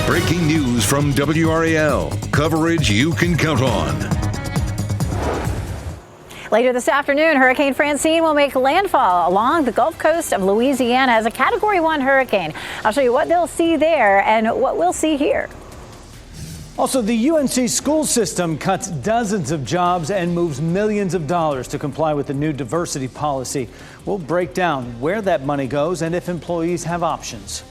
Breaking news from WRAL. Coverage you can count on. Later this afternoon, Hurricane Francine will make landfall along the Gulf Coast of Louisiana as a Category 1 hurricane. I'll show you what they'll see there and what we'll see here. Also, the UNC school system cuts dozens of jobs and moves millions of dollars to comply with the new diversity policy. We'll break down where that money goes and if employees have options.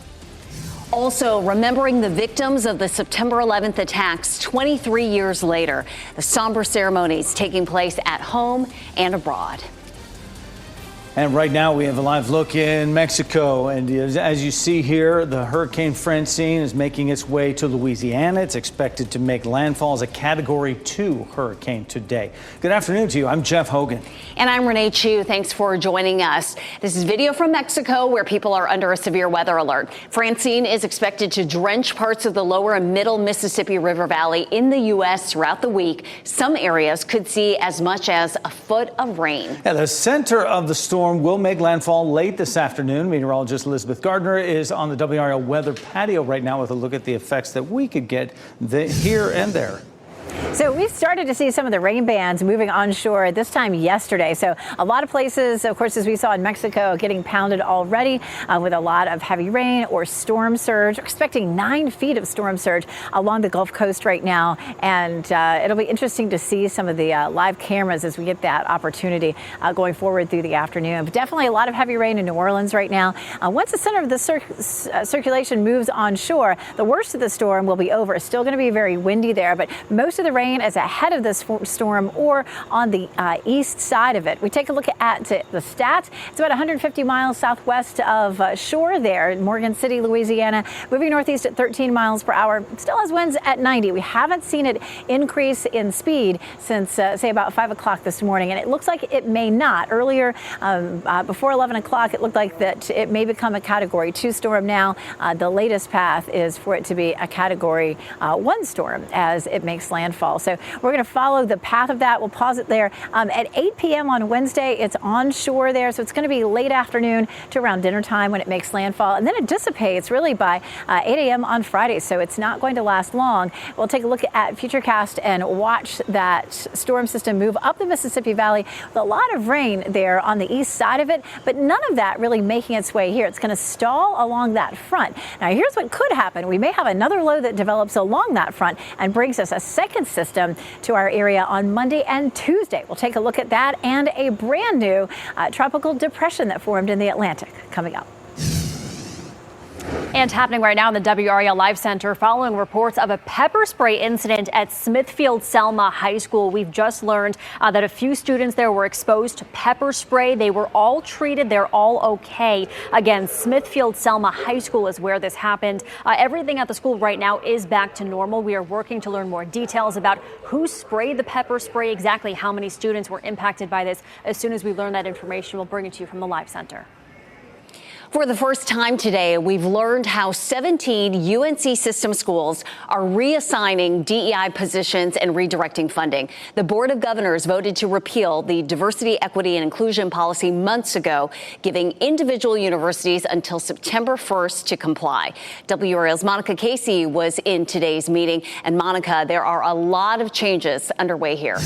Also, remembering the victims of the September 11th attacks 23 years later. The somber ceremonies taking place at home and abroad. And right now we have a live look in Mexico. And as you see here, the Hurricane Francine is making its way to Louisiana. It's expected to make landfall as a Category 2 hurricane today. Good afternoon to you. I'm Jeff Hogan. And I'm Renee Chu. Thanks for joining us. This is video from Mexico where people are under a severe weather alert. Francine is expected to drench parts of the lower and middle Mississippi River Valley in the U.S. throughout the week. Some areas could see as much as a foot of rain. Yeah, the center of the storm will make landfall late this afternoon. Meteorologist Elizabeth Gardner is on the WRAL weather patio right now with a look at the effects that we could get here and there. So we've started to see some of the rain bands moving onshore this time yesterday. So a lot of places, of course, as we saw in Mexico, getting pounded already with a lot of heavy rain or storm surge. We're expecting 9 feet of storm surge along the Gulf Coast right now. And it'll be interesting to see some of the live cameras as we get that opportunity going forward through the afternoon. But definitely a lot of heavy rain in New Orleans right now. Once the center of the circulation moves onshore, the worst of the storm will be over. It's still going to be very windy there, but most of the rain is ahead of this storm or on the east side of it. We take a look at the stats. It's about 150 miles southwest of shore there in Morgan City, Louisiana, moving northeast at 13 miles per hour. Still has winds at 90. We haven't seen it increase in speed since, say, about 5 o'clock this morning, and it looks like it may not. Earlier, before 11 o'clock, it looked like that it may become a Category 2 storm now. The latest path is for it to be a Category 1 storm as it makes landfall. So we're going to follow the path of that. We'll pause it there. At 8 p.m. on Wednesday, it's onshore there. So it's going to be late afternoon to around dinner time when it makes landfall. And then it dissipates really by 8 a.m. on Friday. So it's not going to last long. We'll take a look at Futurecast and watch that storm system move up the Mississippi Valley with a lot of rain there on the east side of it, but none of that really making its way here. It's going to stall along that front. Now, here's what could happen. We may have another low that develops along that front and brings us a second system to our area on Monday and Tuesday. We'll take a look at that and a brand new tropical depression that formed in the Atlantic coming up. And happening right now in the WRAL Live Center following reports of a pepper spray incident at Smithfield-Selma High School. We've just learned that a few students there were exposed to pepper spray. They were all treated. They're all okay. Again, Smithfield-Selma High School is where this happened. Everything at the school right now is back to normal. We are working to learn more details about who sprayed the pepper spray, exactly how many students were impacted by this. As soon as we learn that information, we'll bring it to you from the Live Center. For the first time today, we've learned how 17 UNC system schools are reassigning DEI positions and redirecting funding. The Board of Governors voted to repeal the diversity, equity, and inclusion policy months ago, giving individual universities until September 1st to comply. WRAL's Monica Casey was in today's meeting. And Monica, there are a lot of changes underway here.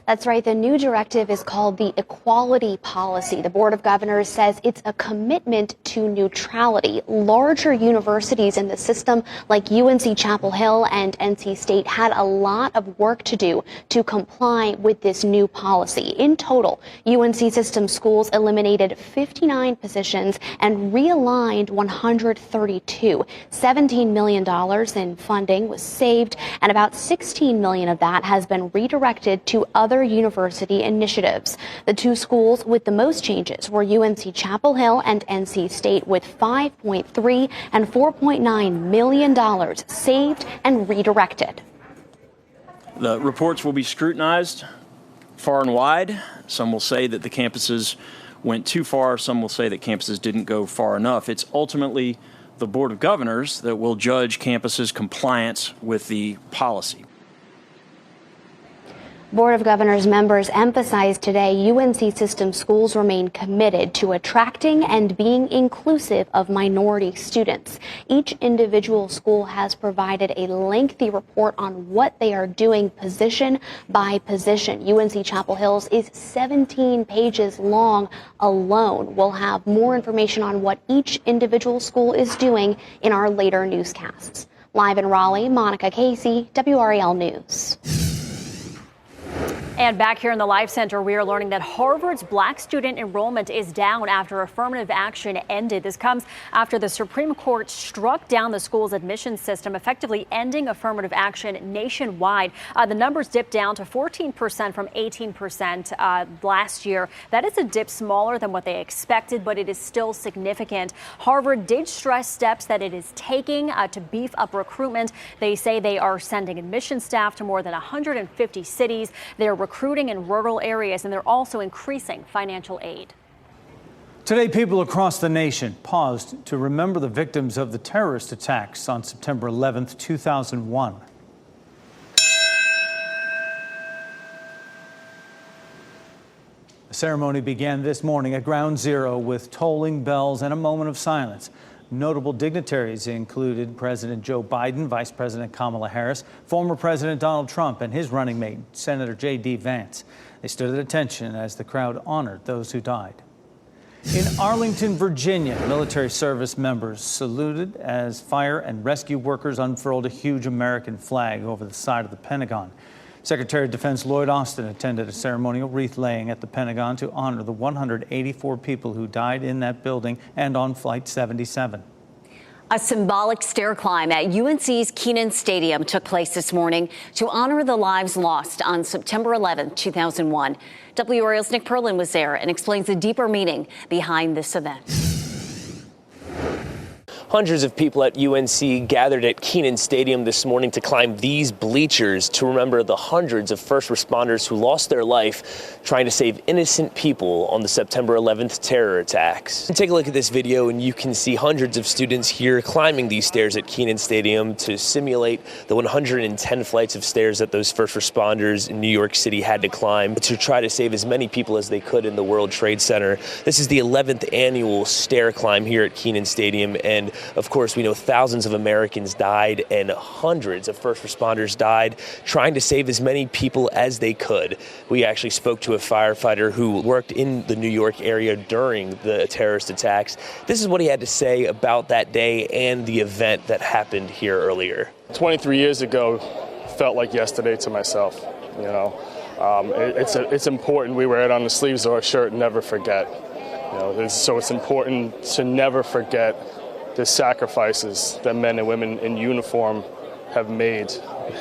That's right. The new directive is called the Equality Policy. The Board of Governors says it's a commitment to neutrality. Larger universities in the system like UNC Chapel Hill and NC State had a lot of work to do to comply with this new policy. In total, UNC system schools eliminated 59 positions and realigned 132. $17 million in funding was saved, and about $16 million of that has been redirected to other university initiatives. The two schools with the most changes were UNC Chapel Hill and NC State, with $5.3 and $4.9 million saved and redirected. The reports will be scrutinized far and wide. Some will say that the campuses went too far. Some will say that campuses didn't go far enough. It's ultimately the Board of Governors that will judge campuses' compliance with the policy. Board of Governors members emphasized today UNC system schools remain committed to attracting and being inclusive of minority students. Each individual school has provided a lengthy report on what they are doing position by position. UNC Chapel Hills is 17 pages long alone. We'll have more information on what each individual school is doing in our later newscasts. Live in Raleigh, Monica Casey, WRAL News. And back here in the Live Center, we are learning that Harvard's black student enrollment is down after affirmative action ended. This comes after the Supreme Court struck down the school's admissions system, effectively ending affirmative action nationwide. The numbers dipped down to 14% from 18% last year. That is a dip smaller than what they expected, but it is still significant. Harvard did stress steps that it is taking to beef up recruitment. They say they are sending admissions staff to more than 150 cities. They're recruiting in rural areas, and they're also increasing financial aid. Today, people across the nation paused to remember the victims of the terrorist attacks on September 11th, 2001. The ceremony began this morning at Ground Zero with tolling bells and a moment of silence. Notable dignitaries included President Joe Biden, Vice President Kamala Harris, former President Donald Trump, and his running mate, Senator J.D. Vance. They stood at attention as the crowd honored those who died. In Arlington, Virginia, military service members saluted as fire and rescue workers unfurled a huge American flag over the side of the Pentagon. Secretary of Defense Lloyd Austin attended a ceremonial wreath laying at the Pentagon to honor the 184 people who died in that building and on Flight 77. A symbolic stair climb at UNC's Kenan Stadium took place this morning to honor the lives lost on September 11, 2001. WRAL's Nick Perlin was there and explains the deeper meaning behind this event. Hundreds of people at UNC gathered at Kenan Stadium this morning to climb these bleachers to remember the hundreds of first responders who lost their life trying to save innocent people on the September 11th terror attacks. Take a look at this video and you can see hundreds of students here climbing these stairs at Kenan Stadium to simulate the 110 flights of stairs that those first responders in New York City had to climb to try to save as many people as they could in the World Trade Center. This is the 11th annual stair climb here at Kenan Stadium, and of course, we know thousands of Americans died and hundreds of first responders died trying to save as many people as they could. We actually spoke to a firefighter who worked in the New York area during the terrorist attacks. This is what he had to say about that day and the event that happened here earlier. 23 years ago felt like yesterday to myself. You know, it's important. We wear it on the sleeves of our shirt, never forget. You know, so it's important to never forget the sacrifices that men and women in uniform have made,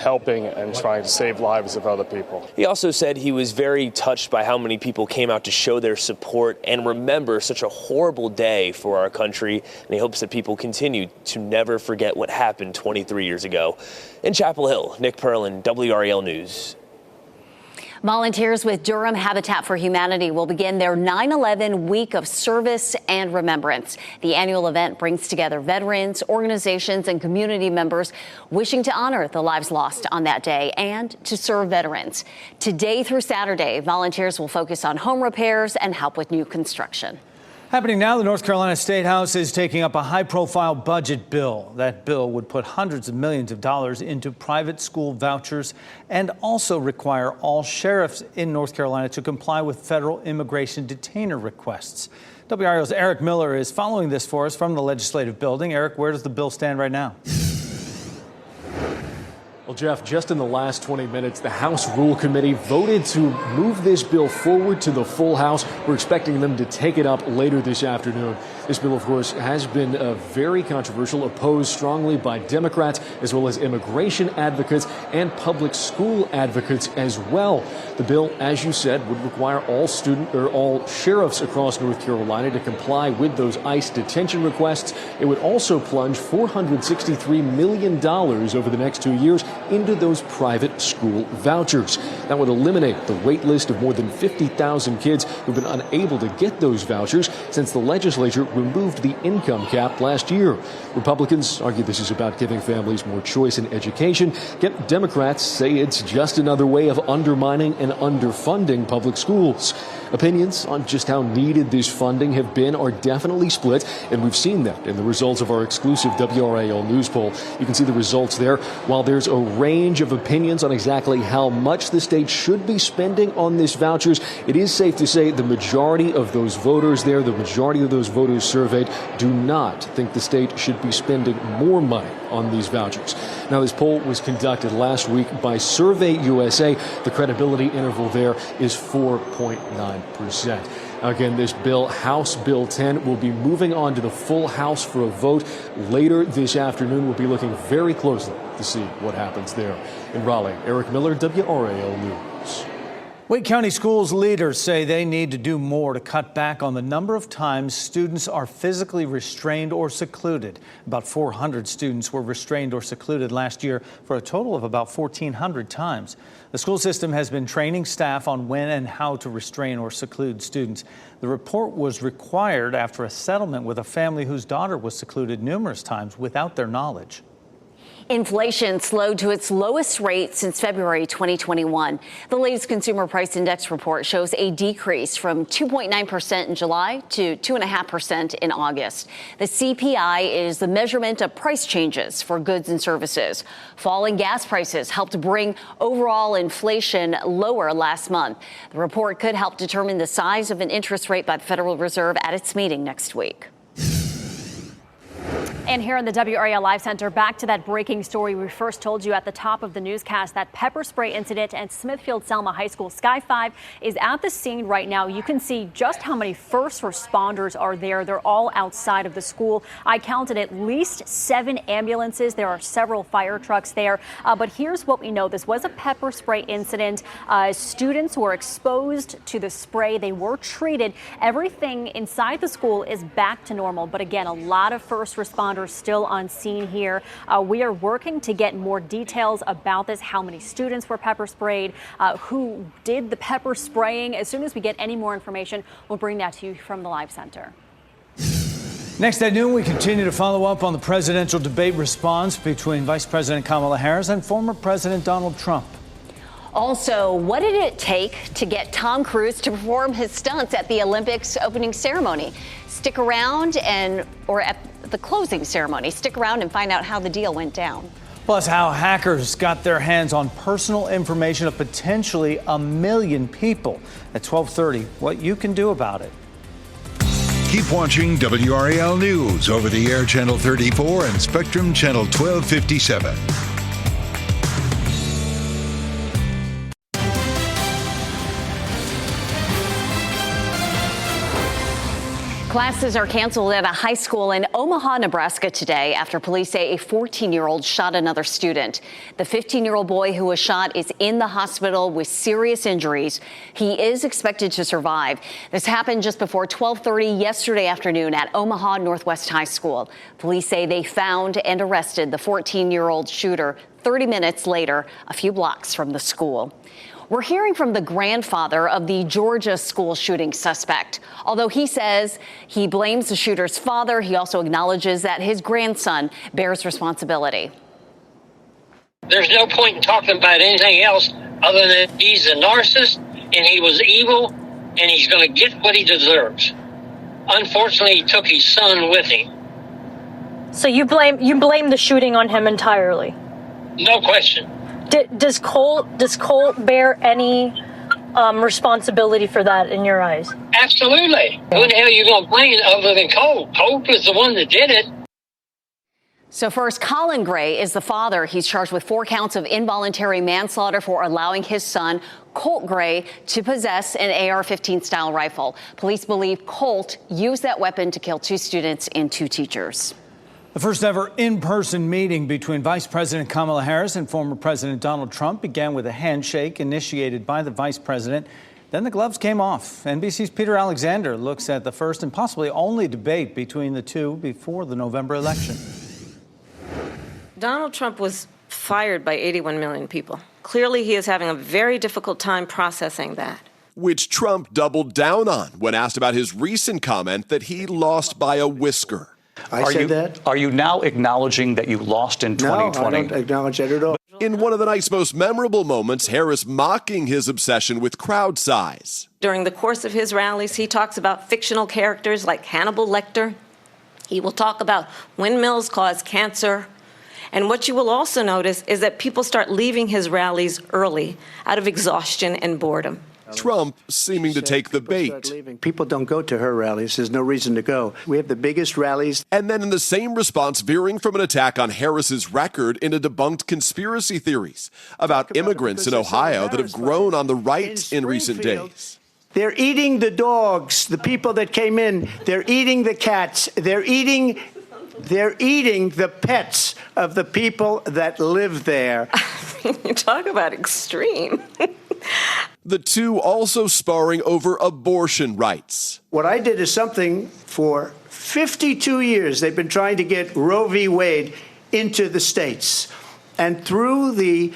helping and trying to save lives of other people. He also said he was very touched by how many people came out to show their support and remember such a horrible day for our country, and he hopes that people continue to never forget what happened 23 years ago. In Chapel Hill, Nick Perlin, WRAL News. Volunteers with Durham Habitat for Humanity will begin their 9/11 week of service and remembrance. The annual event brings together veterans, organizations, and community members wishing to honor the lives lost on that day and to serve veterans. Today through Saturday, volunteers will focus on home repairs and help with new construction. Happening now, the North Carolina State House is taking up a high-profile budget bill. That bill would put hundreds of millions of dollars into private school vouchers and also require all sheriffs in North Carolina to comply with federal immigration detainer requests. WRAL's Eric Miller is following this for us from the legislative building. Eric, where does the bill stand right now? Well, Jeff, just in the last 20 minutes, the House Rule Committee voted to move this bill forward to the full House. We're expecting them to take it up later this afternoon. This bill, of course, has been very controversial, opposed strongly by Democrats, as well as immigration advocates and public school advocates as well. The bill, as you said, would require all sheriffs across North Carolina to comply with those ICE detention requests. It would also plunge $463 million over the next 2 years into those private school vouchers. That would eliminate the wait list of more than 50,000 kids who've been unable to get those vouchers since the legislature removed the income cap last year. Republicans argue this is about giving families more choice in education. Yet Democrats say it's just another way of undermining and underfunding public schools. Opinions on just how needed this funding have been are definitely split, and we've seen that in the results of our exclusive WRAL news poll. You can see the results there. While there's a range of opinions on exactly how much the state should be spending on these vouchers, it is safe to say the majority of those voters there, the majority of those voters surveyed, do not think the state should be spending more money on these vouchers. Now, this poll was conducted last week by Survey USA. The credibility interval there is 4.9%. Again, this bill, House Bill 10, will be moving on to the full House for a vote later this afternoon. We'll be looking very closely to see what happens there. In Raleigh, Eric Miller, WRAL News. Wake County Schools leaders say they need to do more to cut back on the number of times students are physically restrained or secluded. About 400 students were restrained or secluded last year for a total of about 1,400 times. The school system has been training staff on when and how to restrain or seclude students. The report was required after a settlement with a family whose daughter was secluded numerous times without their knowledge. Inflation slowed to its lowest rate since February 2021. The latest Consumer Price Index report shows a decrease from 2.9% in July to 2.5% in August. The CPI is the measurement of price changes for goods and services. Falling gas prices helped bring overall inflation lower last month. The report could help determine the size of an interest rate by the Federal Reserve at its meeting next week. And here in the WRAL Live Center, back to that breaking story we first told you at the top of the newscast, that pepper spray incident at Smithfield Selma High School. Sky 5 is at the scene right now. You can see just how many first responders are there. They're all outside of the school. I counted at least 7 ambulances. There are several fire trucks there. But here's what we know. This was a pepper spray incident. Students were exposed to the spray. They were treated. Everything inside the school is back to normal. But again, a lot of first responders still on scene here. We are working to get more details about this, how many students were pepper sprayed, who did the pepper spraying. As soon as we get any more information, we'll bring that to you from the Live Center. Next at noon, we continue to follow up on the presidential debate response between Vice President Kamala Harris and former President Donald Trump. Also, what did it take to get Tom Cruise to perform his stunts at the Olympics opening ceremony? Stick around or at the closing ceremony. Stick around and find out how the deal went down. Plus, how hackers got their hands on personal information of potentially 1 million people. At 12:30, what you can do about it. Keep watching WRAL News over the air Channel 34 and Spectrum Channel 1257. Classes are canceled at a high school in Omaha, Nebraska today after police say a 14-year-old shot another student. The 15-year-old boy who was shot is in the hospital with serious injuries. He is expected to survive. This happened just before 12:30 yesterday afternoon at Omaha Northwest High School. Police say they found and arrested the 14-year-old shooter 30 minutes later, a few blocks from the school. We're hearing from the grandfather of the Georgia school shooting suspect. Although he says he blames the shooter's father, he also acknowledges that his grandson bears responsibility. There's no point in talking about anything else other than he's a narcissist and he was evil and he's going to get what he deserves. Unfortunately, he took his son with him. So you blame the shooting on him entirely? No question. Does Colt bear any responsibility for that in your eyes? Absolutely. Who the hell are you going to blame other than Colt? Colt was the one that did it. So first, Colin Gray is the father. He's charged with 4 counts of involuntary manslaughter for allowing his son, Colt Gray, to possess an AR-15 style rifle. Police believe Colt used that weapon to kill 2 students and 2 teachers. The first ever in-person meeting between Vice President Kamala Harris and former President Donald Trump began with a handshake initiated by the vice president. Then the gloves came off. NBC's Peter Alexander looks at the first and possibly only debate between the two before the November election. Donald Trump was fired by 81 million people. Clearly, he is having a very difficult time processing that. which Trump doubled down on when asked about his recent comment that he lost by a whisker. I said that. Are you now acknowledging that you lost in 2020? No, I don't acknowledge that at all. In one of the night's most memorable moments, Harris mocking his obsession with crowd size. During the course of his rallies, he talks about fictional characters like Hannibal Lecter. He will talk about windmills cause cancer. And what you will also notice is that people start leaving his rallies early out of exhaustion and boredom. Trump seeming to take the bait. People don't go to her rallies. There's no reason to go. We have the biggest rallies. And then in the same response, veering from an attack on Harris's record into debunked conspiracy theories about immigrants in Ohio that have grown on the right in recent days. They're eating the dogs, the people that came in. They're eating the cats. They're eating the pets of the people that live there. You talk about extreme. The two also sparring over abortion rights. What I did is something for 52 years. They've been trying to get Roe v. Wade into the states. And through the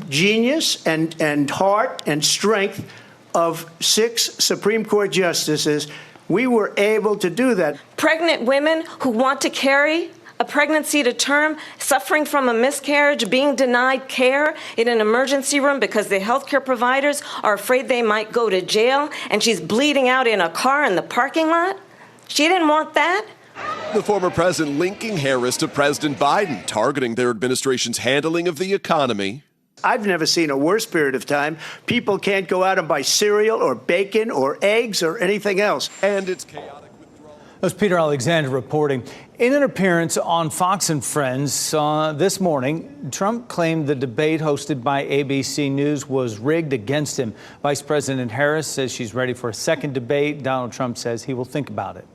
genius and heart and strength of 6 Supreme Court justices, we were able to do that. Pregnant women who want to carry a pregnancy to term, suffering from a miscarriage, being denied care in an emergency room because the healthcare providers are afraid they might go to jail, and she's bleeding out in a car in the parking lot. She didn't want that. The former president linking Harris to President Biden, targeting their administration's handling of the economy. I've never seen a worse period of time. People can't go out and buy cereal or bacon or eggs or anything else. And it's chaotic. That was Peter Alexander reporting. In an appearance on Fox and Friends this morning, Trump claimed the debate hosted by ABC News was rigged against him. Vice President Harris says she's ready for a second debate. Donald Trump says he will think about it.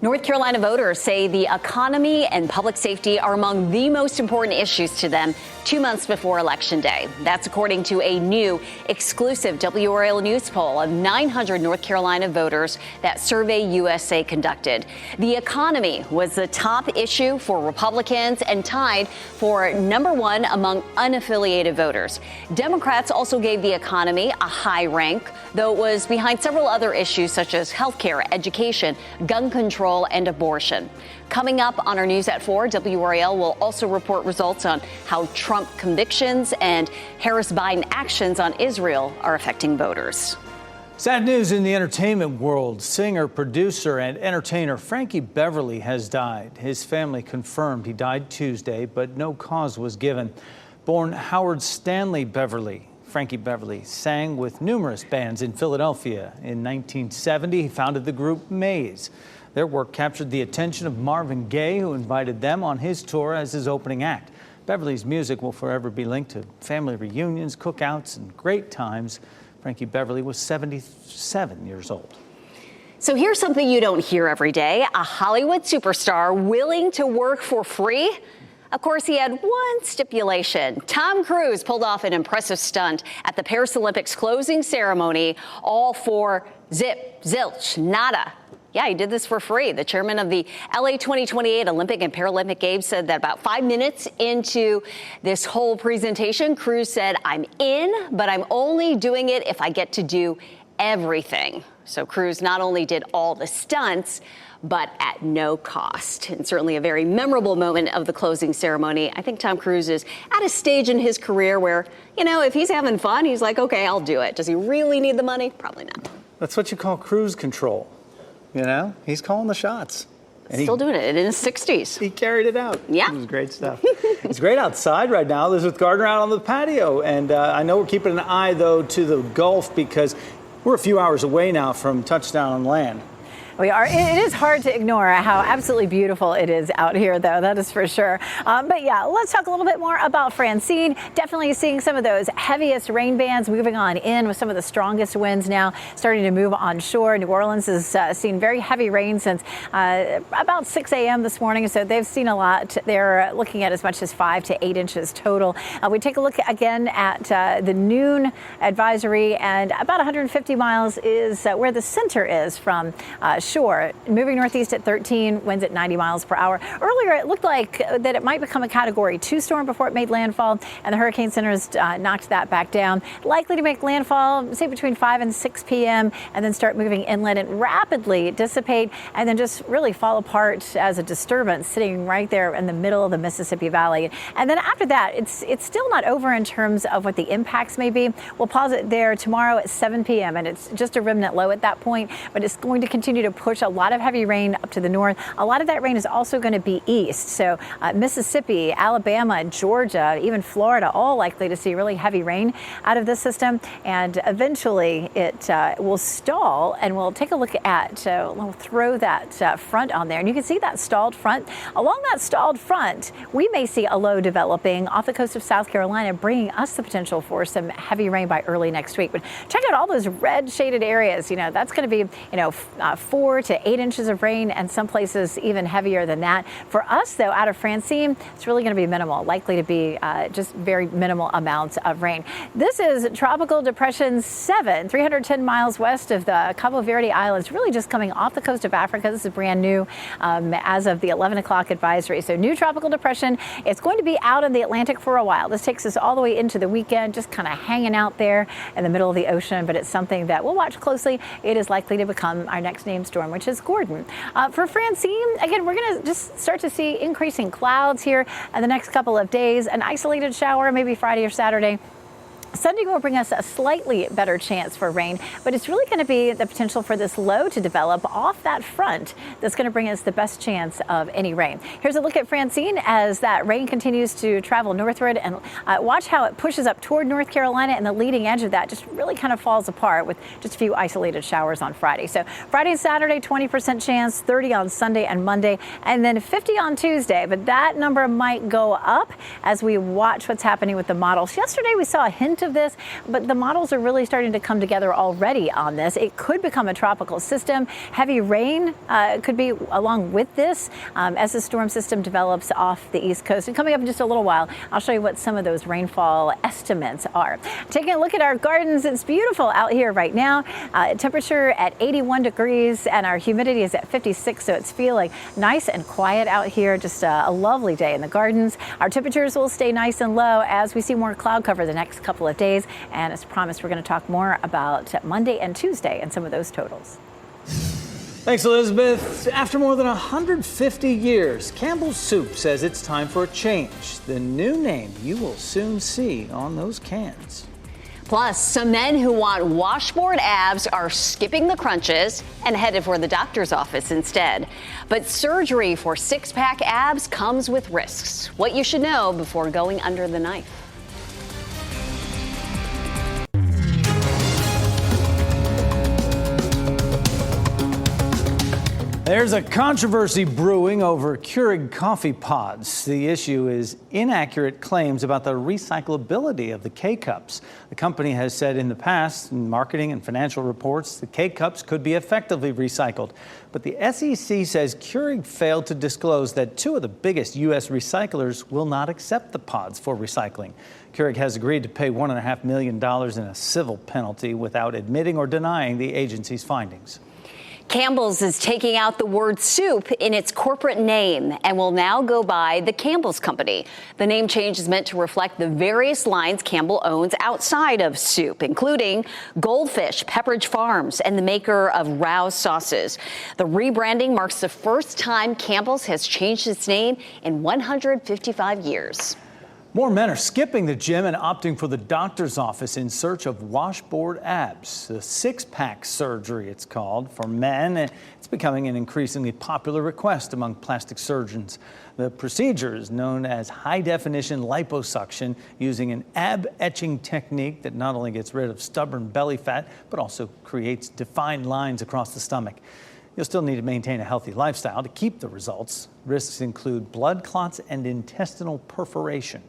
North Carolina voters say the economy and public safety are among the most important issues to them 2 months before Election Day. That's according to a new exclusive WRAL News poll of 900 North Carolina voters that Survey USA conducted. The economy was the top issue for Republicans and tied for #1 among unaffiliated voters. Democrats also gave the economy a high rank, though it was behind several other issues such as health care, education, gun control, and abortion. Coming up on our News at 4, WRAL will also report results on how Trump convictions and Harris-Biden actions on Israel are affecting voters. Sad news in the entertainment world. Singer, producer, and entertainer Frankie Beverly has died. His family confirmed he died Tuesday, but no cause was given. Born Howard Stanley Beverly, Frankie Beverly sang with numerous bands in Philadelphia. In 1970, he founded the group Maze. Their work captured the attention of Marvin Gaye, who invited them on his tour as his opening act. Beverly's music will forever be linked to family reunions, cookouts, and great times. Frankie Beverly was 77 years old. So here's something you don't hear every day. A Hollywood superstar willing to work for free. Of course, he had one stipulation. Tom Cruise pulled off an impressive stunt at the Paris Olympics closing ceremony, all for zip, zilch, nada. Yeah, he did this for free. The chairman of the LA 2028 Olympic and Paralympic Games said that about 5 minutes into this whole presentation, Cruise said, "I'm in, but I'm only doing it if I get to do everything." So Cruise not only did all the stunts, but at no cost. And certainly a very memorable moment of the closing ceremony. I think Tom Cruise is at a stage in his career where, if he's having fun, he's like, okay, I'll do it. Does he really need the money? Probably not. That's what you call cruise control. He's calling the shots. And Still doing it in his 60s. He carried it out. Yeah. It was great stuff. It's great outside right now. Elizabeth Gardner out on the patio. And I know we're keeping an eye, though, to the Gulf because we're a few hours away now from touchdown on land. We are. It is hard to ignore how absolutely beautiful it is out here, though. That is for sure. But yeah, let's talk a little bit more about Francine. Definitely seeing some of those heaviest rain bands moving on in with some of the strongest winds now starting to move on shore. New Orleans has seen very heavy rain since about 6 a.m. this morning. So they've seen a lot. They're looking at as much as 5 to 8 inches total. We take a look again at the noon advisory, and about 150 miles is where the center is from shore, moving northeast at 13, winds at 90 miles per hour. Earlier, it looked like that it might become a Category 2 storm before it made landfall, and the Hurricane Center has knocked that back down. Likely to make landfall, say, between 5 and 6 p.m., and then start moving inland and rapidly dissipate, and then just really fall apart as a disturbance sitting right there in the middle of the Mississippi Valley. And then after that, it's still not over in terms of what the impacts may be. We'll pause it there tomorrow at 7 p.m., and it's just a remnant low at that point, but it's going to continue to push a lot of heavy rain up to the north. A lot of that rain is also going to be east. So Mississippi, Alabama, Georgia, even Florida, all likely to see really heavy rain out of this system. And eventually it will stall, and we'll take a look at, we'll throw that front on there. And you can see that stalled front. Along that stalled front, we may see a low developing off the coast of South Carolina, bringing us the potential for some heavy rain by early next week. But check out all those red shaded areas. You know, that's going to be, 4 to 8 inches of rain, and some places even heavier than that. For us, though, out of Francine, it's really going to be minimal, likely to be just very minimal amounts of rain. This is Tropical Depression 7, 310 miles west of the Cabo Verde Islands, really just coming off the coast of Africa. This is brand new as of the 11 o'clock advisory. So new tropical depression. It's going to be out in the Atlantic for a while. This takes us all the way into the weekend, just kind of hanging out there in the middle of the ocean, but it's something that we'll watch closely. It is likely to become our next named storm, which is Gordon. For Francine, again, we're going to just start to see increasing clouds here in the next couple of days. An isolated shower, maybe Friday or Saturday. Sunday will bring us a slightly better chance for rain, but it's really going to be the potential for this low to develop off that front that's going to bring us the best chance of any rain. Here's a look at Francine as that rain continues to travel northward, and watch how it pushes up toward North Carolina, and the leading edge of that just really kind of falls apart with just a few isolated showers on Friday. So Friday and Saturday, 20% chance, 30 on Sunday and Monday, and then 50 on Tuesday. But that number might go up as we watch what's happening with the models. Yesterday, we saw a hint of this, but the models are really starting to come together already on this. It could become a tropical system. Heavy rain could be along with this as the storm system develops off the East Coast. And coming up in just a little while, I'll show you what some of those rainfall estimates are. Taking a look at our gardens, it's beautiful out here right now. Temperature at 81 degrees, and our humidity is at 56, so it's feeling nice and quiet out here. Just a lovely day in the gardens. Our temperatures will stay nice and low as we see more cloud cover the next couple of days. And as promised, we're going to talk more about Monday and Tuesday and some of those totals. Thanks, Elizabeth. After more than 150 years, Campbell's Soup says it's time for a change. The new name you will soon see on those cans. Plus, some men who want washboard abs are skipping the crunches and headed for the doctor's office instead. But surgery for six-pack abs comes with risks. What you should know before going under the knife. There's a controversy brewing over Keurig coffee pods. The issue is inaccurate claims about the recyclability of the K-Cups. The company has said in the past, in marketing and financial reports, the K-Cups could be effectively recycled. But the SEC says Keurig failed to disclose that two of the biggest U.S. recyclers will not accept the pods for recycling. Keurig has agreed to pay $1.5 million in a civil penalty without admitting or denying the agency's findings. Campbell's is taking out the word soup in its corporate name and will now go by the Campbell's Company. The name change is meant to reflect the various lines Campbell owns outside of soup, including Goldfish, Pepperidge Farms, and the maker of WRAL sauces. The rebranding marks the first time Campbell's has changed its name in 155 years. More men are skipping the gym and opting for the doctor's office in search of washboard abs. The six-pack surgery, it's called, for men. It's becoming an increasingly popular request among plastic surgeons. The procedure is known as high-definition liposuction, using an ab-etching technique that not only gets rid of stubborn belly fat, but also creates defined lines across the stomach. You'll still need to maintain a healthy lifestyle to keep the results. Risks include blood clots and intestinal perforation.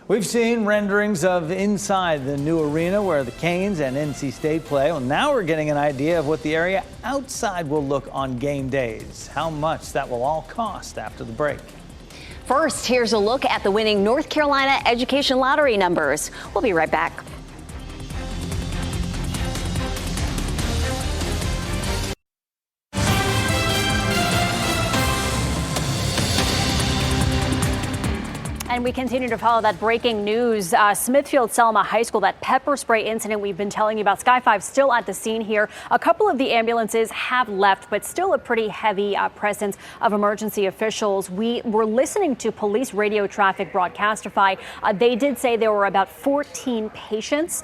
We've seen renderings of inside the new arena where the Canes and NC State play. Well, now we're getting an idea of what the area outside will look on game days. How much that will all cost after the break. First, here's a look at the winning North Carolina Education Lottery numbers. We'll be right back. And we continue to follow that breaking news. Smithfield Selma High School, that pepper spray incident we've been telling you about. Sky 5 still at the scene here. A couple of the ambulances have left, but still a pretty heavy presence of emergency officials. We were listening to police radio traffic broadcastify. They did say there were about 14 patients.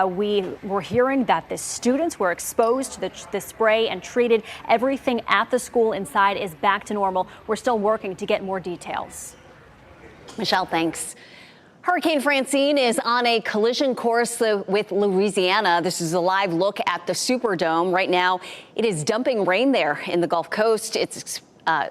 We were hearing that the students were exposed to the spray and treated. Everything at the school inside is back to normal. We're still working to get more details. Michelle, thanks. Hurricane Francine is on a collision course with Louisiana. This is a live look at the Superdome. Right now, it is dumping rain there in the Gulf Coast.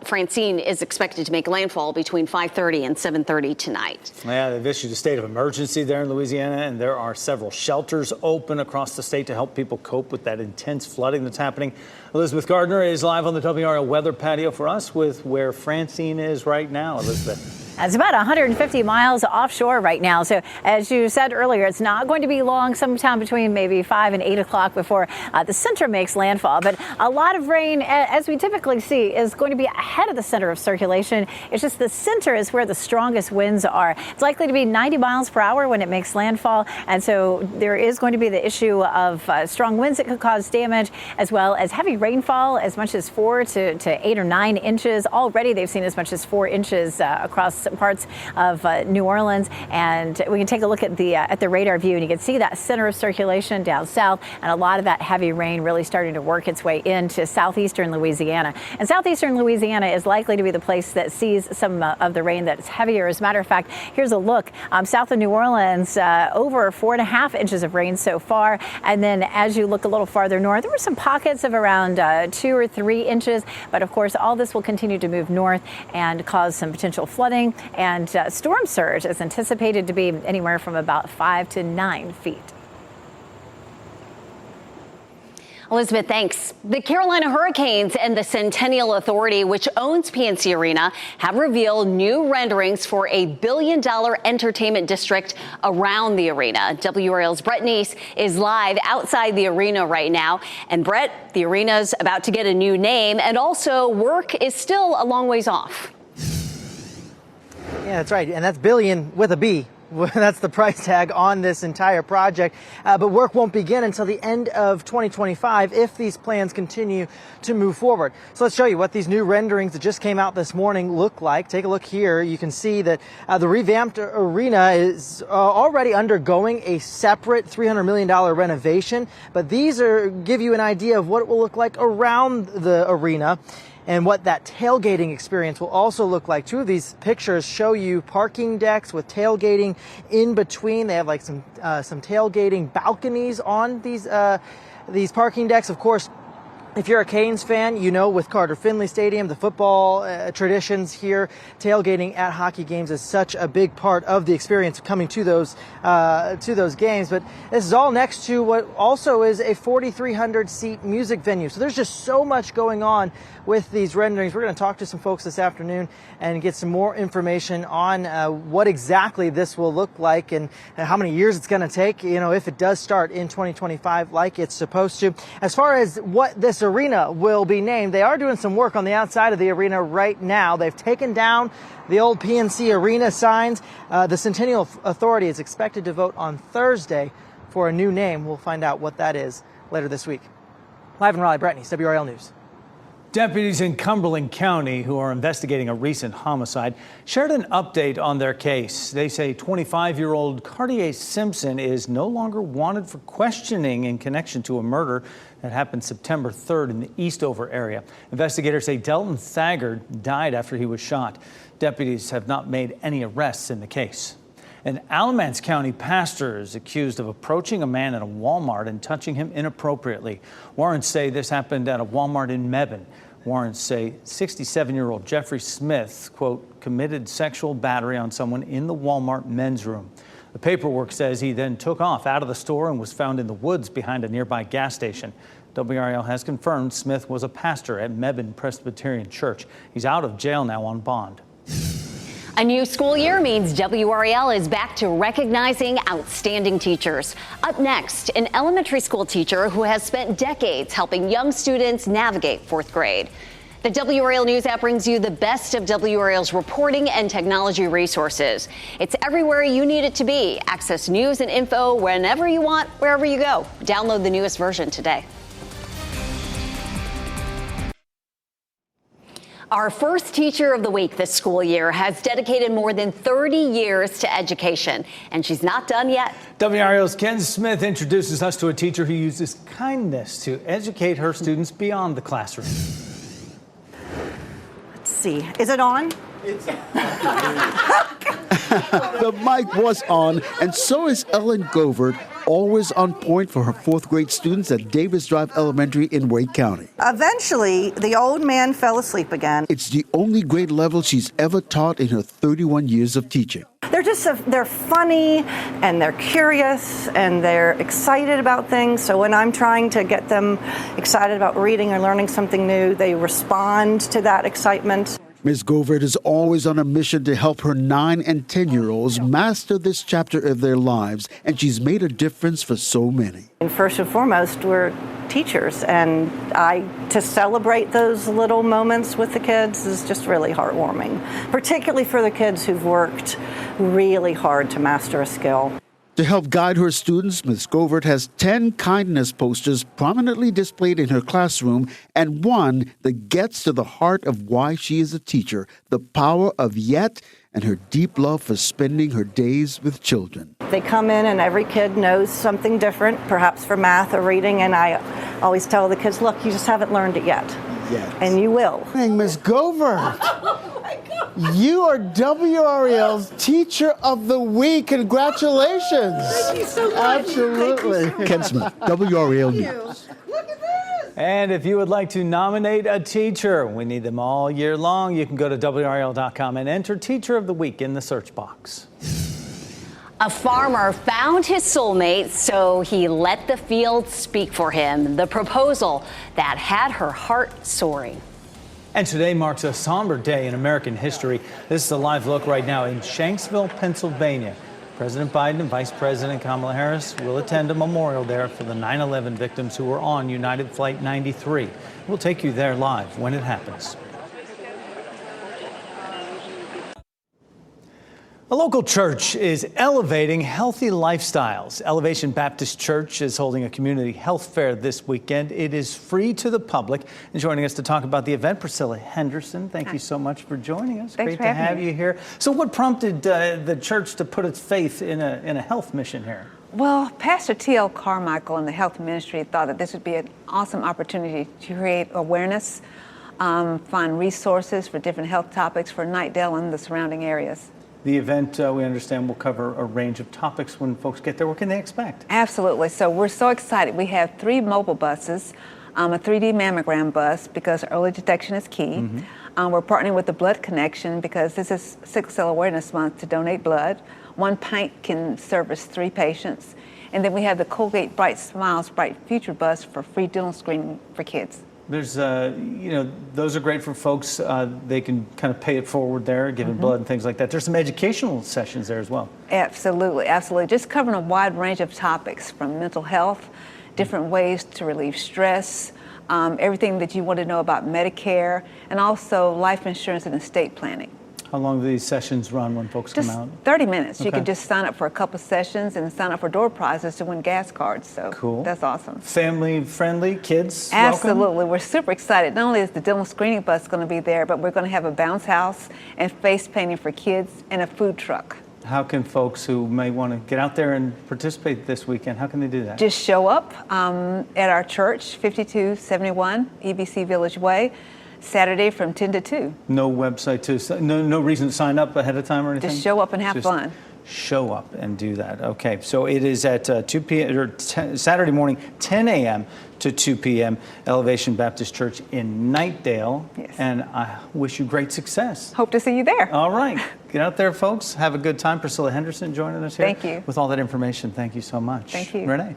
Francine is expected to make landfall between 5:30 and 7:30 tonight. Yeah, they've issued a state of emergency there in Louisiana, and there are several shelters open across the state to help people cope with that intense flooding that's happening. Elizabeth Gardner is live on the WRAL weather patio for us with where Francine is right now. Elizabeth. It's about 150 miles offshore right now. So as you said earlier, it's not going to be long, sometime between maybe 5 and 8 o'clock before the center makes landfall. But a lot of rain, as we typically see, is going to be ahead of the center of circulation. It's just the center is where the strongest winds are. It's likely to be 90 miles per hour when it makes landfall. And so there is going to be the issue of strong winds that could cause damage, as well as heavy rainfall, as much as 4 to 8 or 9 inches. Already they've seen as much as 4 inches across parts of New Orleans, and we can take a look at the radar view, and you can see that center of circulation down south, and a lot of that heavy rain really starting to work its way into southeastern Louisiana. And southeastern Louisiana is likely to be the place that sees some of the rain that's heavier. As a matter of fact, here's a look south of New Orleans, over 4.5 inches of rain so far, and then as you look a little farther north, there were some pockets of around 2 or 3 inches, but of course all this will continue to move north and cause some potential flooding. And storm surge is anticipated to be anywhere from about 5 to 9 feet. Elizabeth, thanks. The Carolina Hurricanes and the Centennial Authority, which owns PNC Arena, have revealed new renderings for a billion-dollar entertainment district around the arena. WRAL's Brett Neese is live outside the arena right now. And Brett, the arena's about to get a new name, and also work is still a long ways off. Yeah, that's right. And that's billion with a B. That's the price tag on this entire project. But work won't begin until the end of 2025 if these plans continue to move forward. So let's show you what these new renderings that just came out this morning look like. Take a look here. You can see that the revamped arena is already undergoing a separate $300 million renovation. But these give you an idea of what it will look like around the arena, and what that tailgating experience will also look like. Two of these pictures show you parking decks with tailgating in between. They have like some tailgating balconies on these parking decks. Of course, if you're a Canes fan, you know with Carter Finley Stadium, the football traditions here, tailgating at hockey games is such a big part of the experience coming to those games. But this is all next to what also is a 4,300 seat music venue. So there's just so much going on with these renderings. We're going to talk to some folks this afternoon and get some more information on what exactly this will look like and how many years it's going to take, if it does start in 2025 like it's supposed to. As far as what this arena will be named, they are doing some work on the outside of the arena right now. They've taken down the old PNC Arena signs. The Centennial Authority is expected to vote on Thursday for a new name. We'll find out what that is later this week. Live in Raleigh, Brett Neese, WRAL News. Deputies in Cumberland County who are investigating a recent homicide shared an update on their case. They say 25-year-old Cartier Simpson is no longer wanted for questioning in connection to a murder that happened September 3rd in the Eastover area. Investigators say Delton Thagard died after he was shot. Deputies have not made any arrests in the case. An Alamance County pastor is accused of approaching a man at a Walmart and touching him inappropriately. Warrants say this happened at a Walmart in Mebane. Warrants say 67-year-old Jeffrey Smith, quote, committed sexual battery on someone in the Walmart men's room. The paperwork says he then took off out of the store and was found in the woods behind a nearby gas station. WRAL has confirmed Smith was a pastor at Mebane Presbyterian Church. He's out of jail now on bond. A new school year means WRAL is back to recognizing outstanding teachers. Up next, an elementary school teacher who has spent decades helping young students navigate fourth grade. The WRAL News app brings you the best of WRAL's reporting and technology resources. It's everywhere you need it to be. Access news and info whenever you want, wherever you go. Download the newest version today. Our first teacher of the week this school year has dedicated more than 30 years to education, and she's not done yet. WRAL's Ken Smith introduces us to a teacher who uses kindness to educate her students beyond the classroom. Let's see. Is it on? It's The mic was on, and so is Ellen Govert, always on point for her fourth grade students at Davis Drive Elementary in Wake County. Eventually, the old man fell asleep again. It's the only grade level she's ever taught in her 31 years of teaching. They're funny, and they're curious, and they're excited about things. So when I'm trying to get them excited about reading or learning something new, they respond to that excitement. Ms. Govert is always on a mission to help her 9 and 10-year-olds master this chapter of their lives, and she's made a difference for so many. And first and foremost, we're teachers, and to celebrate those little moments with the kids is just really heartwarming, particularly for the kids who've worked really hard to master a skill. To help guide her students, Ms. Govert has 10 kindness posters prominently displayed in her classroom, and one that gets to the heart of why she is a teacher, the power of yet and her deep love for spending her days with children. They come in and every kid knows something different, perhaps for math or reading, and I always tell the kids, look, you just haven't learned it yet. Yes. And you will. Hey, Ms. Govert. You are WRAL's Teacher of the Week. Congratulations. Thank you so much. Absolutely. Thank you so Ken Smith, WRAL News. And if you would like to nominate a teacher, we need them all year long. You can go to WRAL.com and enter Teacher of the Week in the search box. A farmer found his soulmate, so he let the field speak for him. The proposal that had her heart soaring. And today marks a somber day in American history. This is a live look right now in Shanksville, Pennsylvania. President Biden and Vice President Kamala Harris will attend a memorial there for the 9/11 victims who were on United Flight 93. We'll take you there live when it happens. A local church is elevating healthy lifestyles. Elevation Baptist Church is holding a community health fair this weekend. It is free to the public. And joining us to talk about the event, Priscilla Henderson. Thank you so much for joining us. Thanks Great for to having have me. you here. So what prompted the church to put its faith in a health mission here? Well, Pastor T.L. Carmichael and the health ministry thought that this would be an awesome opportunity to create awareness, find resources for different health topics for Knightdale and the surrounding areas. The event, we understand, will cover a range of topics when folks get there. What can they expect? Absolutely. So we're so excited. We have 3 mobile buses, a 3D mammogram bus because early detection is key. We're partnering with the Blood Connection because this is Sickle Cell Awareness Month to donate blood. 1 pint can service 3 patients. And then we have the Colgate Bright Smiles, Bright Future bus for free dental screening for kids. There's, those are great for folks. They can kind of pay it forward there, giving blood and things like that. There's some educational sessions there as well. Absolutely, absolutely. Just covering a wide range of topics from mental health, different ways to relieve stress, everything that you want to know about Medicare, and also life insurance and estate planning. How long do these sessions run when folks Just come out? 30 minutes. You Okay. can just sign up for a couple sessions and sign up for door prizes to win gas cards. So Cool. That's awesome. Family friendly, kids Absolutely. welcome? We're super excited. Not only is the dental screening bus going to be there, but we're going to have a bounce house and face painting for kids and a food truck. How can folks who may want to get out there and participate this weekend, how can they do that? Just show up at our church, 5271 EBC Village Way, Saturday from 10 to 2. No website no reason to sign up ahead of time or anything? Just show up and have Just fun. Show up and do that. Okay, so it is at 2 p.m. or Saturday morning, 10 a.m. to 2 p.m. Elevation Baptist Church in Knightdale. Yes. And I wish you great success. Hope to see you there. All right, get out there, folks. Have a good time. Priscilla Henderson joining us here. Thank you. With all that information, thank you so much. Thank you. Renee.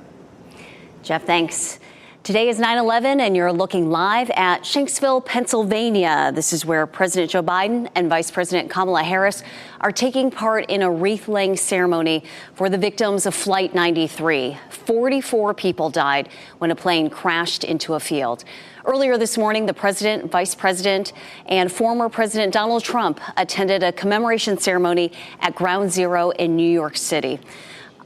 Jeff, thanks. Today is 9/11, and you're looking live at Shanksville, Pennsylvania. This is where President Joe Biden and Vice President Kamala Harris are taking part in a wreath-laying ceremony for the victims of Flight 93. 44 people died when a plane crashed into a field. Earlier this morning, the president, vice president, and former President Donald Trump attended a commemoration ceremony at Ground Zero in New York City.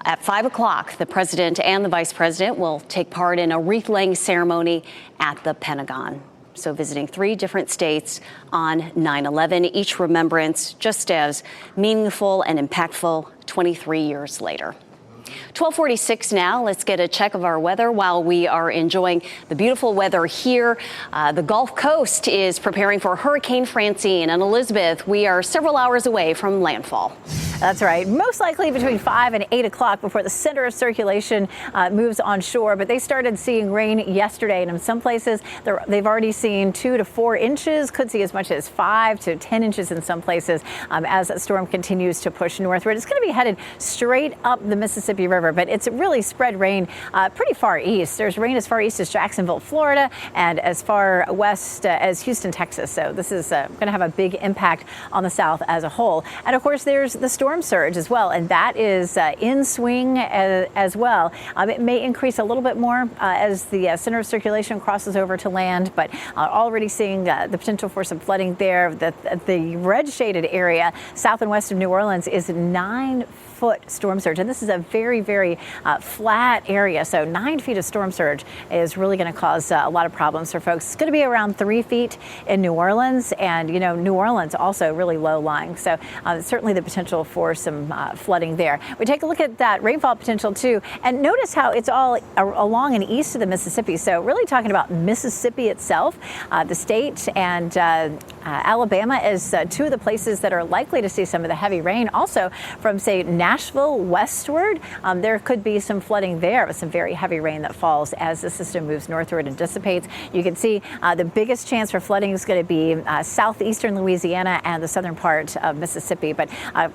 At 5 o'clock, the president and the vice president will take part in a wreath-laying ceremony at the Pentagon. So visiting 3 different states on 9/11, each remembrance just as meaningful and impactful 23 years later. 12:46 now. Let's get a check of our weather while we are enjoying the beautiful weather here. The Gulf Coast is preparing for Hurricane Francine. And Elizabeth, we are several hours away from landfall. That's right. Most likely between 5 and 8 o'clock before the center of circulation moves onshore. But they started seeing rain yesterday. And in some places, they've already seen 2 to 4 inches, could see as much as 5 to 10 inches in some places as that storm continues to push northward. It's going to be headed straight up the Mississippi River, but it's really spread rain pretty far east. There's rain as far east as Jacksonville, Florida, and as far west as Houston, Texas. So this is going to have a big impact on the South as a whole. And of course, there's the storm surge as well, and that is in swing as well. It may increase a little bit more as the center of circulation crosses over to land, but already seeing the potential for some flooding there. The red shaded area south and west of New Orleans is 9-foot storm surge, and this is a very, very flat area. So 9 feet of storm surge is really going to cause a lot of problems for folks. It's going to be around 3 feet in New Orleans, and New Orleans also really low lying. So certainly the potential for some flooding there. We take a look at that rainfall potential too, and notice how it's all along and east of the Mississippi. So really talking about Mississippi itself, the state, and Alabama as 2 of the places that are likely to see some of the heavy rain. Also from, say, Nashville westward, there could be some flooding there with some very heavy rain that falls as the system moves northward and dissipates. You can see the biggest chance for flooding is going to be southeastern Louisiana and the southern part of Mississippi, but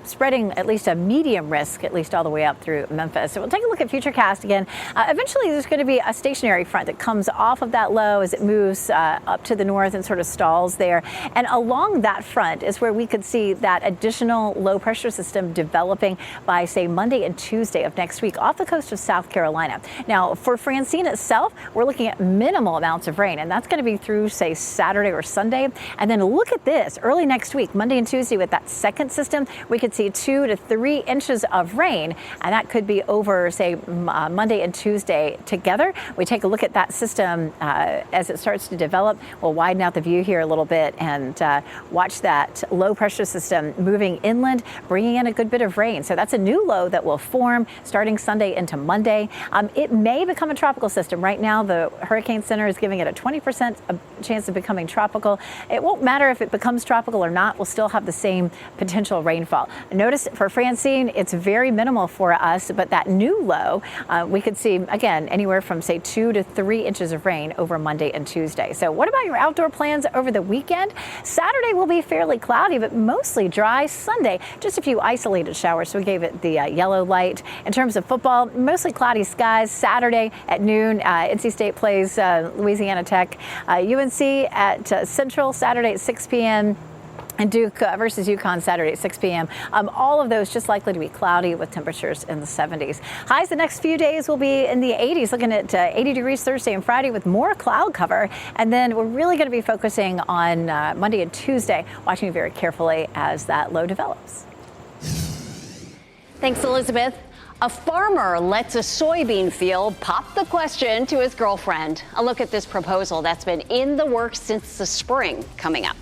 spreading at least a medium risk, at least all the way up through Memphis. So we'll take a look at futurecast again. Eventually, there's going to be a stationary front that comes off of that low as it moves up to the north and sort of stalls there. And along that front is where we could see that additional low pressure system developing by, say, Monday and Tuesday of next week off the coast of South Carolina. Now, for Francine itself, we're looking at minimal amounts of rain, and that's going to be through, say, Saturday or Sunday. And then look at this, early next week, Monday and Tuesday with that second system, we could see 2 to 3 inches of rain, and that could be over, say, Monday and Tuesday together. We take a look at that system as it starts to develop. We'll widen out the view here a little bit and watch that low pressure system moving inland, bringing in a good bit of rain. So that's a new low that will form starting Sunday into Monday. It may become a tropical system. Right now, the Hurricane Center is giving it a 20% chance of becoming tropical. It won't matter if it becomes tropical or not. We'll still have the same potential rainfall. Notice for Francine, it's very minimal for us, but that new low, we could see, again, anywhere from, say, 2 to 3 inches of rain over Monday and Tuesday. So what about your outdoor plans over the weekend? Saturday will be fairly cloudy, but mostly dry. Sunday, just a few isolated showers, so we gave it the yellow light. In terms of football, mostly cloudy skies. Saturday at noon, NC State plays Louisiana Tech. UNC at Central, Saturday at 6 p.m. And Duke versus UConn Saturday at 6 p.m. All of those just likely to be cloudy with temperatures in the 70s. Highs the next few days will be in the 80s, looking at 80 degrees Thursday and Friday with more cloud cover. And then we're really going to be focusing on Monday and Tuesday, watching very carefully as that low develops. Thanks, Elizabeth. A farmer lets a soybean field pop the question to his girlfriend. A look at this proposal that's been in the works since the spring coming up.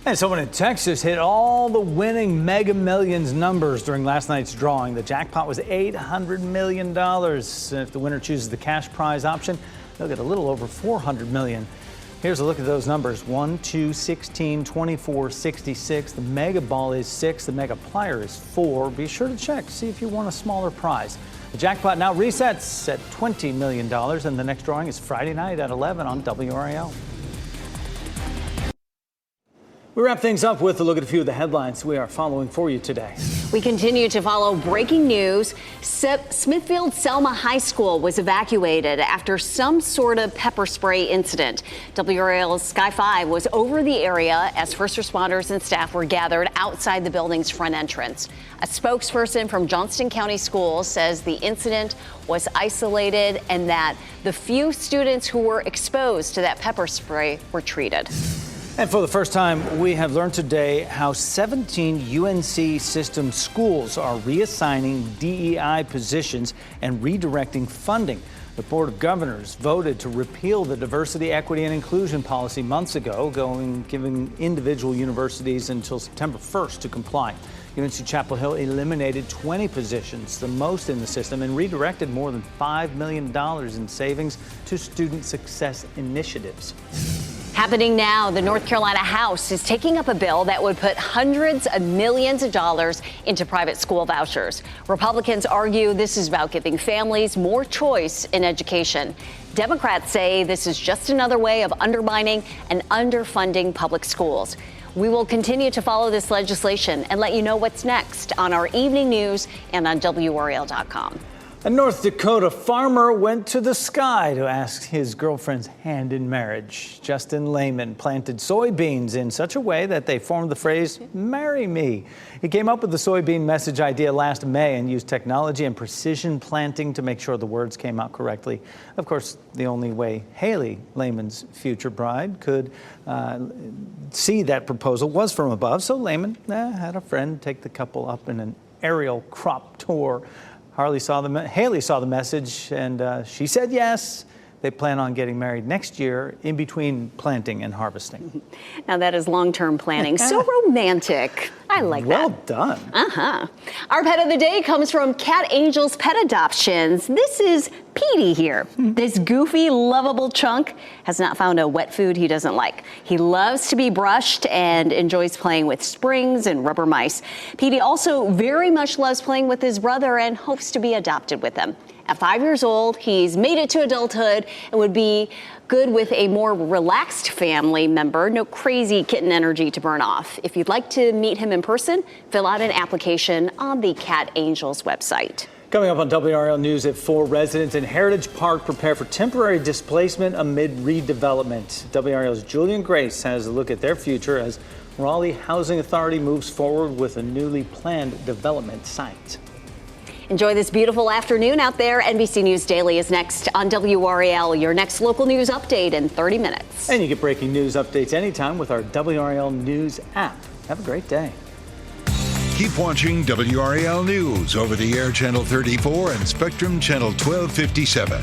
And someone in Texas hit all the winning Mega Millions numbers during last night's drawing. The jackpot was $800 million. If the winner chooses the cash prize option, they'll get a little over $400 million. Here's a look at those numbers. 1, 2, 16, 24, 66. The Mega Ball is 6. The Mega Plier is 4. Be sure to check, see if you want a smaller prize. The jackpot now resets at $20 million, and the next drawing is Friday night at 11 on WRAL. We wrap things up with a look at a few of the headlines we are following for you today. We continue to follow breaking news. Smithfield Selma High School was evacuated after some sort of pepper spray incident. WRAL's Sky 5 was over the area as first responders and staff were gathered outside the building's front entrance. A spokesperson from Johnston County Schools says the incident was isolated and that the few students who were exposed to that pepper spray were treated. And for the first time, we have learned today how 17 UNC system schools are reassigning DEI positions and redirecting funding. The Board of Governors voted to repeal the diversity, equity, and inclusion policy months ago, giving individual universities until September 1st to comply. UNC Chapel Hill eliminated 20 positions, the most in the system, and redirected more than $5 million in savings to student success initiatives. Happening now, the North Carolina House is taking up a bill that would put hundreds of millions of dollars into private school vouchers. Republicans argue this is about giving families more choice in education. Democrats say this is just another way of undermining and underfunding public schools. We will continue to follow this legislation and let you know what's next on our evening news and on WRAL.com. A North Dakota farmer went to the sky to ask his girlfriend's hand in marriage. Justin Lehman planted soybeans in such a way that they formed the phrase, "Marry me." He came up with the soybean message idea last May and used technology and precision planting to make sure the words came out correctly. Of course, the only way Haley, Lehman's future bride, could see that proposal was from above, so Lehman had a friend take the couple up in an aerial crop tour. Haley saw the message, and she said yes. They plan on getting married next year in between planting and harvesting. Now that is long-term planning. So romantic. I like that. Well done. Our pet of the day comes from Cat Angel's Pet Adoptions. This is Petey here. This goofy, lovable chunk has not found a wet food he doesn't like. He loves to be brushed and enjoys playing with springs and rubber mice. Petey also very much loves playing with his brother and hopes to be adopted with them. At 5 years old, he's made it to adulthood and would be good with a more relaxed family member. No crazy kitten energy to burn off. If you'd like to meet him in person, fill out an application on the Cat Angels website. Coming up on WRAL News at 4, residents in Heritage Park prepare for temporary displacement amid redevelopment. WRAL's Julian Grace has a look at their future as Raleigh Housing Authority moves forward with a newly planned development site. Enjoy this beautiful afternoon out there. NBC News Daily is next on WRAL, your next local news update in 30 minutes. And you get breaking news updates anytime with our WRAL News app. Have a great day. Keep watching WRAL News over the air Channel 34 and Spectrum Channel 1257.